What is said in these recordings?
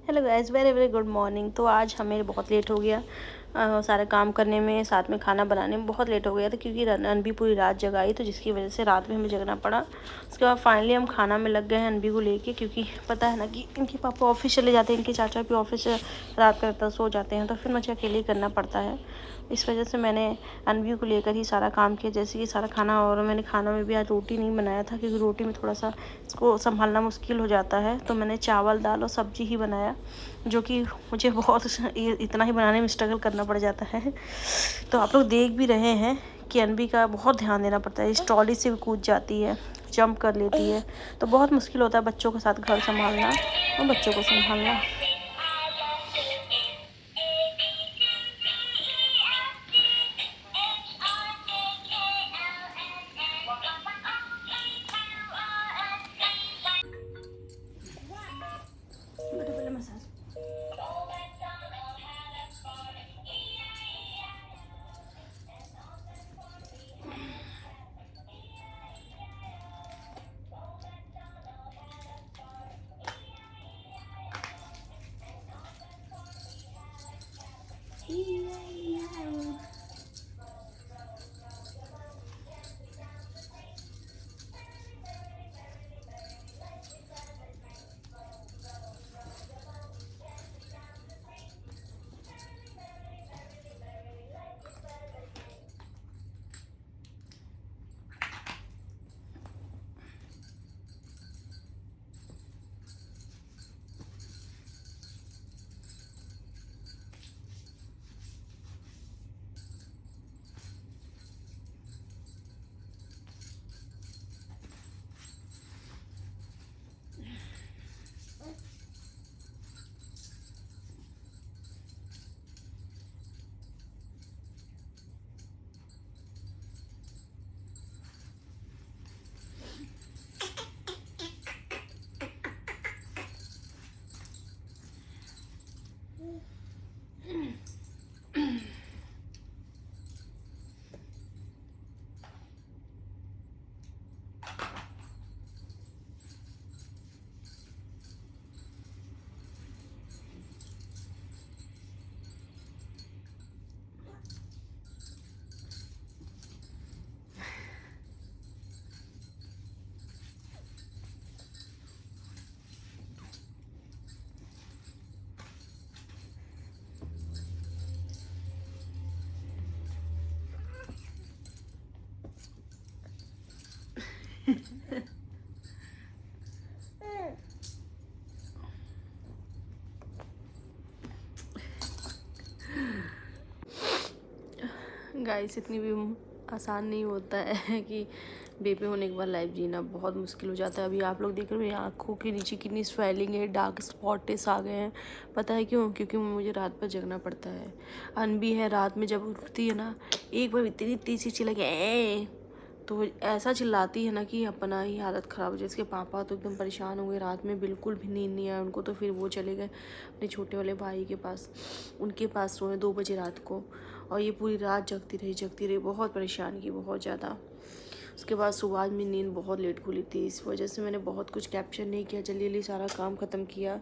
Hello guys, very very good morning. तो आज हमें बहुत लेट हो गया सारा काम करने में, साथ में खाना बनाने में बहुत लेट हो गया था क्योंकि अनबी पूरी रात जगाई, तो जिसकी वजह से रात में हमें जगना पड़ा। उसके बाद फाइनली हम खाना में लग गए हैं अनबी को लेके, क्योंकि पता है ना कि इनके पापा ऑफिस चले जाते हैं, इनके चाचा भी ऑफिस रात का सो जाते हैं, तो फिर मुझे अकेले ही करना पड़ता है। इस वजह से मैंने अनबी को लेकर ही सारा काम किया, जैसे कि सारा खाना। और मैंने खाना में भी आज रोटी नहीं बनाया था क्योंकि रोटी में थोड़ा सा इसको संभालना मुश्किल हो जाता है, तो मैंने चावल दाल और सब्जी ही बनाया, जो कि मुझे बहुत इतना ही बनाने में स्ट्रगल करना पड़ जाता है। तो आप लोग देख भी रहे हैं कि अनबी का बहुत ध्यान देना पड़ता है। इस ट्रॉली से भी कूद जाती है, जंप कर लेती है, तो बहुत मुश्किल होता है बच्चों के साथ घर संभालना और बच्चों को संभालना। मसाज गाइस, इतनी भी आसान नहीं होता है कि बेबी होने के बाद लाइफ जीना बहुत मुश्किल हो जाता है। अभी आप लोग देख रहे हो मेरी आँखों के नीचे कितनी स्वेलिंग है, डार्क स्पॉट्स आ गए हैं। पता है क्यों? क्योंकि मुझे रात पर जगना पड़ता है। अनबी है, रात में जब उठती है ना, एक बार इतनी तेज से चिल्ला के तो वो ऐसा चिल्लाती है ना कि अपना ही हालत ख़राब हो जाए। इसके पापा तो एकदम परेशान हो गए, रात में बिल्कुल भी नींद नहीं आया उनको, तो फिर वो चले गए अपने छोटे वाले भाई के पास, उनके पास सोए 2 बजे रात को। और ये पूरी रात जगती रही, बहुत परेशान की, बहुत ज़्यादा। उसके बाद सुबह में नींद बहुत लेट खुली थी, इस वजह से मैंने बहुत कुछ कैप्चर नहीं किया, जल्दी जल्दी सारा काम ख़त्म किया।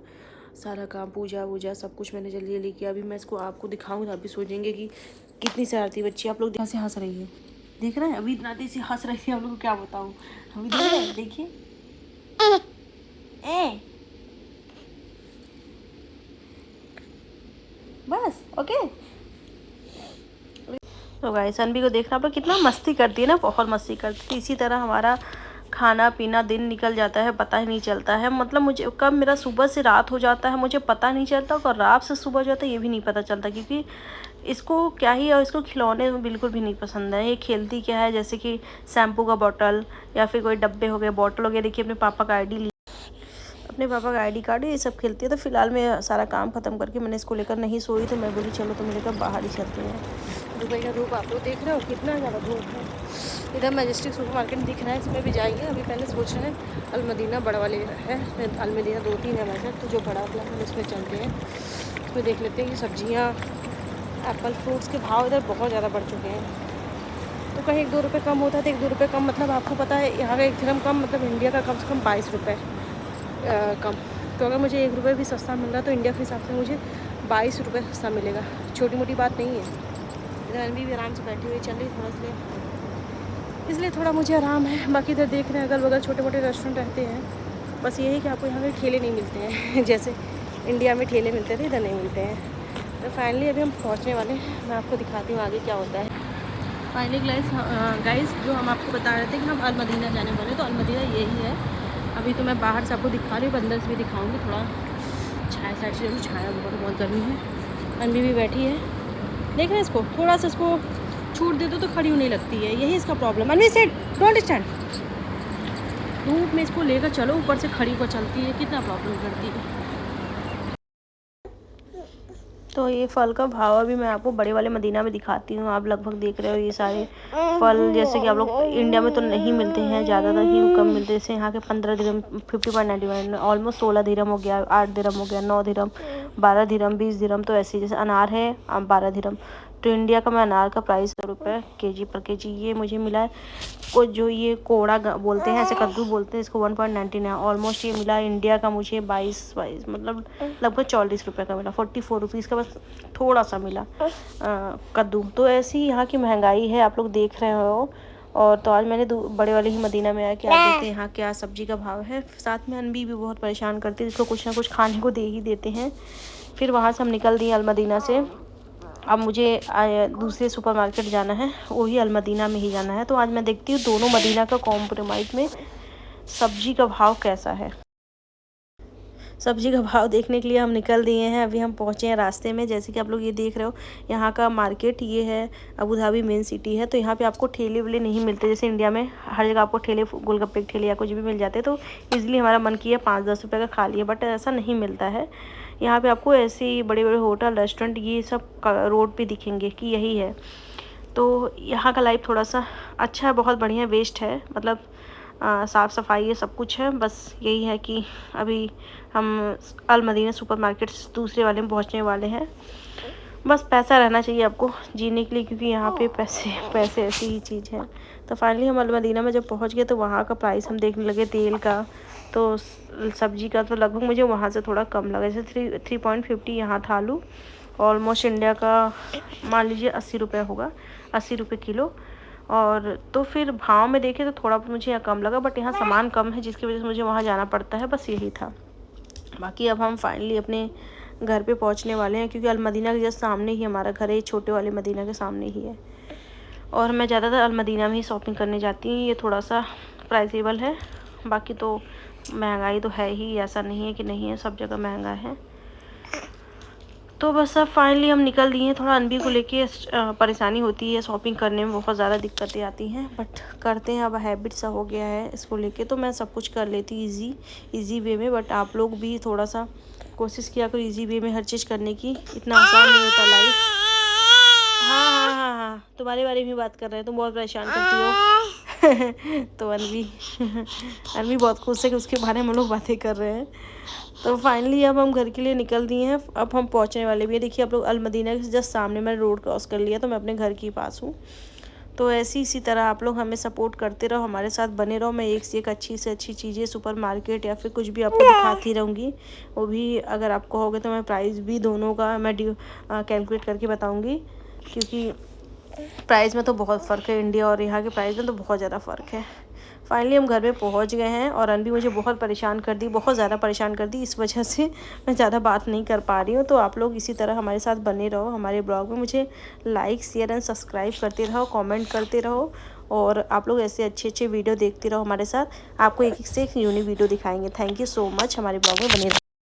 सारा काम पूजा वूजा सब कुछ मैंने जल्दी जल्दी किया। अभी मैं इसको आपको दिखाऊंगा, आप भी सोचेंगे कि कितनी शरारती बच्ची। आप लोग यहाँ से हंस रही है, देख रहे हैं? अभी इतना देर से हंस रही थी, आप लोग को क्या बताऊँ। अभी देख रहे हैं, देखिए ए बस ओके। तो गाइस, अनबी को देखना पर कितना मस्ती करती है ना, बहुत मस्ती करती है। इसी तरह हमारा खाना पीना दिन निकल जाता है, पता ही नहीं चलता है। मतलब मुझे कब मेरा सुबह से रात हो जाता है मुझे पता नहीं चलता, और रात से सुबह हो जाता है ये भी नहीं पता चलता, क्योंकि इसको क्या ही, और इसको खिलौने बिल्कुल भी नहीं पसंद है। ये खेलती क्या है, जैसे कि शैम्पू का बॉटल या फिर कोई डब्बे हो गए, बॉटल हो गया। देखिए अपने पापा का आईडी कार्ड, ये सब खेलती है। तो फिलहाल मैं सारा काम खत्म करके मैंने इसको लेकर नहीं सोई, तो मैं बोली चलो तो मेरे लेकर बाहर ही चलते हैं। दुबई का धूप आप लोग देख रहे हो कितना ज़्यादा धूप है। इधर मैजेस्टिक सुपर मार्केट दिख रहा है, इसमें भी जाएंगे। अभी पहले सोच रहे हैं अलमदीना बड़ा वाले है, अलमदीना 2-3 है वैसे, तो जो बड़ा वाला है उसमें चलते हैं। उसमें देख लेते हैं कि सब्जियाँ, एप्पल, फ्रूट्स के भाव इधर बहुत ज़्यादा बढ़ चुके हैं। तो कहीं 1-2 रुपये कम होता है तो 1-2 रुपये कम, मतलब आपको पता है यहाँ का 1 दिरहम कम, मतलब इंडिया का कम से कम 22 रुपये कम। तो अगर मुझे 1 रुपये भी सस्ता मिल रहा है तो इंडिया के हिसाब से मुझे 22 रुपये सस्ता मिलेगा। छोटी मोटी बात नहीं है। इधर अनवी भी आराम से बैठी हुई चल रही थोड़ा, इसलिए थोड़ा मुझे आराम है। बाकी इधर देख रहे हैं अगल बगल छोटे मोटे रेस्टोरेंट रहते हैं। बस यही कि आपको यहाँ पे ठेले नहीं मिलते हैं जैसे इंडिया में ठेले मिलते थे इधर नहीं मिलते हैं। तो फाइनली अभी हम पहुँचने वाले हैं, मैं आपको दिखाती हूँ आगे क्या होता है। फाइनली गाइस जो हम आपको बता रहे थे कि हम अल-मदीना जाने वाले, तो अल-मदीना यही है। अभी तो मैं बाहर से आपको दिखा रही हूँ, अंदर से भी दिखाऊँगी। थोड़ा छाया साइड से जरूर, छाया बहुत गर्मी है। अनवी भी बैठी है, देख रहे हैं इसको, थोड़ा सा इसको छूट दे दो तो खड़ी होने लगती है, यही इसका problem. Anvi set don't stand, धूप में इसको लेकर चलो, ऊपर से खड़ी को चलती है, कितना प्रॉब्लम करती है। तो ये फल का भाव अभी मैं आपको बड़े वाले मदीना में दिखाती हूँ। आप लगभग देख रहे हो ये सारे फल, जैसे कि आप लोग इंडिया में तो नहीं मिलते हैं, ज़्यादातर ही कम मिलते हैं। जैसे यहाँ के 15 दिरहम 50.91, ऑलमोस्ट 16 दिरहम हो गया, 8 दिरहम हो गया, 9 दिरहम, 12 दिरहम, 20 दिरहम। तो ऐसे जैसे अनार है 12 दिरहम। तो इंडिया का मैं अनार का प्राइस रुपये केजी पर केजी ये मुझे मिला है। को जो ये कोड़ा बोलते हैं, ऐसे कद्दू बोलते हैं इसको, 1.99 ऑलमोस्ट ये मिला इंडिया का मुझे 22 मतलब लगभग 40 रुपये का मिला। 44 रुपीज़ का बस थोड़ा सा मिला कद्दू। तो ऐसी यहाँ की महंगाई है, आप लोग देख रहे हो। और तो आज मैंने बड़े वाले ही मदीना में आया कि आप देखते हैं यहाँ क्या सब्जी का भाव है। साथ में अनबी भी बहुत परेशान करती है, जिसको कुछ ना कुछ खाने को दे ही देते हैं। फिर वहाँ से हम निकल दिए अल-मदीना से। अब मुझे दूसरे सुपरमार्केट जाना है, वही अल-मदीना में ही जाना है। तो आज मैं देखती हूँ दोनों मदीना का कॉम्प्रोमाइज़ में सब्जी का भाव कैसा है। सब्जी का भाव देखने के लिए हम निकल दिए हैं। अभी हम पहुँचे हैं रास्ते में। जैसे कि आप लोग ये देख रहे हो, यहाँ का मार्केट ये है, अबू धाबी मेन सिटी है। तो यहाँ पे आपको ठेले वेले नहीं मिलते, जैसे इंडिया में हर जगह आपको ठेले, गोलगप्पे के ठेले या कुछ भी मिल जाते। तो ईज़िली हमारा मन किया 5-10 रुपये का खा लिया, बट ऐसा नहीं मिलता है। यहाँ पे आपको ऐसे बड़े बड़े होटल, रेस्टोरेंट ये सब रोड पे दिखेंगे कि यही है। तो यहाँ का लाइफ थोड़ा सा अच्छा है, बहुत बढ़िया, वेस्ट है, मतलब साफ़ सफाई है, सब कुछ है। बस यही है कि अभी हम अल-मदीना सुपरमार्केट दूसरे वाले में पहुँचने वाले हैं। बस पैसा रहना चाहिए आपको जीने के लिए, क्योंकि यहाँ पे पैसे ऐसी ही चीज़ है। तो फाइनली हम अल-मदीना में जब पहुँच गए तो वहाँ का प्राइस हम देखने लगे तेल का, तो सब्जी का। तो लगभग मुझे वहाँ से थोड़ा कम लगा, जैसे 3.50 यहाँ था आलू, ऑलमोस्ट इंडिया का मान लीजिए 80 रुपये होगा, 80 रुपये किलो। और तो फिर भाव में देखे तो थोड़ा मुझे यहाँ कम लगा, बट यहाँ सामान कम है जिसकी वजह से मुझे वहाँ जाना पड़ता है, बस यही था। बाकी अब हम फाइनली अपने घर पे पहुँचने वाले हैं, क्योंकि अल-मदीना के जस्ट सामने ही हमारा घर है, छोटे वाले मदीना के सामने ही है। और मैं ज़्यादातर अल-मदीना में ही शॉपिंग करने जाती हूँ, ये थोड़ा सा प्राइसेबल है। बाकी तो महंगाई तो है ही, ऐसा नहीं है कि नहीं है, सब जगह महंगा है। तो बस अब फाइनली हम निकल दिए हैं। थोड़ा अनबी को लेके परेशानी होती है, शॉपिंग करने में बहुत ज़्यादा दिक्कतें आती हैं, बट करते हैं, अब हैबिट सा हो गया है इसको लेके। तो मैं सब कुछ कर लेती इजी वे में, बट आप लोग भी थोड़ा सा कोशिश किया करो इजी वे में हर चीज़ करने की, इतना आसान नहीं होता लाइफ। हाँ, तुम्हारे बारे में बात कर रहे हैं, तुम बहुत परेशान करती हो तो अनवी बहुत खुश है कि उसके बारे में हम लोग बातें कर रहे हैं। तो फाइनली अब हम घर के लिए निकल दिए हैं। अब हम पहुंचने वाले भी हैं। देखिए आप लोग अल-मदीना के जस्ट सामने मैंने रोड क्रॉस कर लिया, तो मैं अपने घर के पास हूँ। तो इसी तरह आप लोग हमें सपोर्ट करते रहो, हमारे साथ बने रहो। मैं एक से एक अच्छी से अच्छी चीज़ें, सुपरमार्केट या फिर कुछ भी आपको दिखाती रहूँगी। वो भी अगर आप कहोगे तो मैं प्राइस भी दोनों का मैं कैलकुलेट करके बताऊँगी, क्योंकि प्राइस में तो बहुत फ़र्क है, इंडिया और यहाँ के प्राइस में तो बहुत ज़्यादा फ़र्क है। फाइनली हम घर में पहुँच गए हैं, और अनबी मुझे बहुत परेशान कर दी, बहुत ज़्यादा परेशान कर दी। इस वजह से मैं ज़्यादा बात नहीं कर पा रही हूँ। तो आप लोग इसी तरह हमारे साथ बने रहो, हमारे ब्लॉग में मुझे लाइक, शेयर एंड सब्सक्राइब करते रहो, कमेंट करते रहो, और आप लोग ऐसे अच्छे वीडियो देखते रहो हमारे साथ। आपको एक से एक यूनिक वीडियो दिखाएंगे। थैंक यू सो मच, हमारे ब्लॉग में बने रहो।